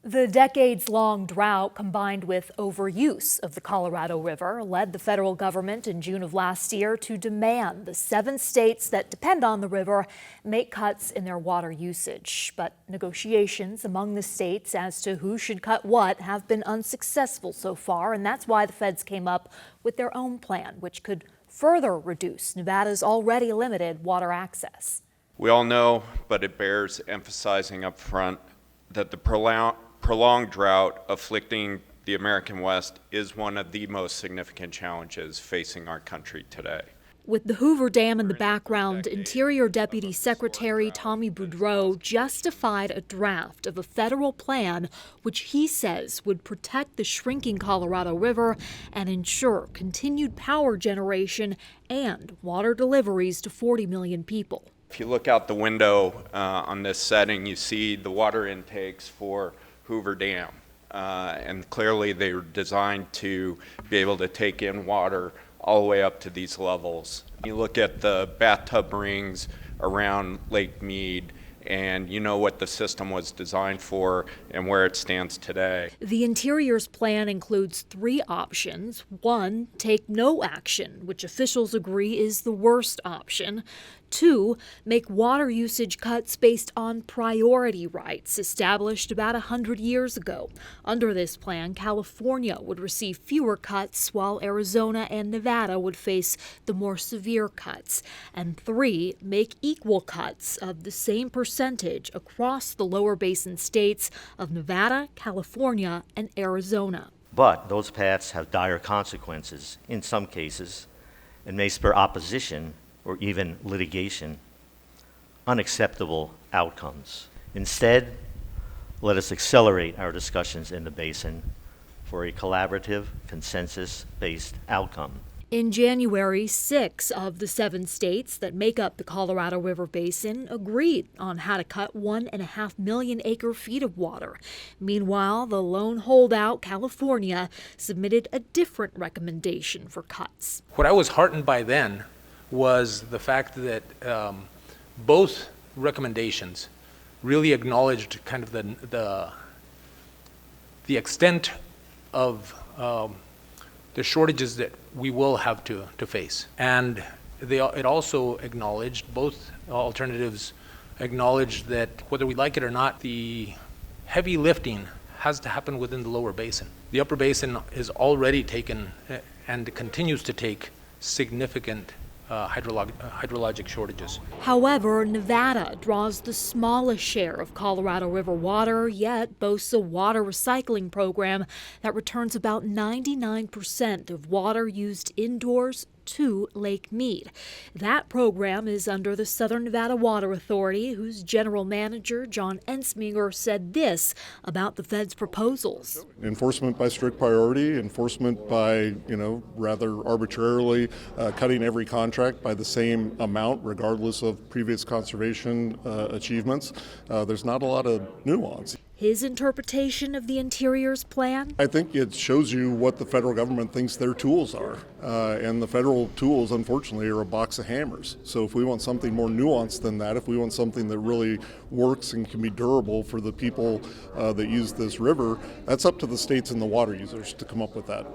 The decades-long drought combined with overuse of the Colorado River led the federal government in June of last year to demand the 7 states that depend on the river make cuts in their water usage. But negotiations among the states as to who should cut what have been unsuccessful so far, and that's why the feds came up with their own plan, which could further reduce Nevada's already limited water access. We all know, but it bears emphasizing up front, that the prolonged drought afflicting the American West is one of the most significant challenges facing our country today. With the Hoover Dam in the background, Interior Deputy Secretary Tommy Boudreau justified a draft of a federal plan which he says would protect the shrinking Colorado River and ensure continued power generation and water deliveries to 40 million people. If you look out the window on this setting, you see the water intakes for Hoover Dam. And clearly they were designed to be able to take in water all the way up to these levels. You look at the bathtub rings around Lake Mead, and you know what the system was designed for and where it stands today. The Interior's plan includes 3 options. 1, take no action, which officials agree is the worst option. 2, make water usage cuts based on priority rights established about 100 years ago. Under this plan, California would receive fewer cuts, while Arizona and Nevada would face the more severe cuts. And 3, make equal cuts of the same percentage across the lower basin states of Nevada, California, and Arizona. But those paths have dire consequences in some cases and may spur opposition or even litigation, unacceptable outcomes. Instead, let us accelerate our discussions in the basin for a collaborative, consensus-based outcome. In January, 6 of the 7 states that make up the Colorado River Basin agreed on how to cut 1.5 million acre-feet of water. Meanwhile, the lone holdout, California, submitted a different recommendation for cuts. What I was heartened by then was the fact that both recommendations really acknowledged kind of the extent of the shortages that we will have to face. And it also acknowledged, both alternatives acknowledged, that whether we like it or not, the heavy lifting has to happen within the lower basin. The upper basin is already taken and continues to take significant hydrologic shortages. However, Nevada draws the smallest share of Colorado River water, yet boasts a water recycling program that returns about 99% of water used indoors to Lake Mead. That program is under the Southern Nevada Water Authority, whose general manager, John Ensminger, said this about the fed's proposals. Enforcement by strict priority, enforcement by, rather arbitrarily cutting every contract by the same amount, regardless of previous conservation achievements. There's not a lot of nuance. His interpretation of the Interior's plan? I think it shows you what the federal government thinks their tools are. And the federal tools, unfortunately, are a box of hammers. So if we want something more nuanced than that, if we want something that really works and can be durable for the people that use this river, that's up to the states and the water users to come up with that.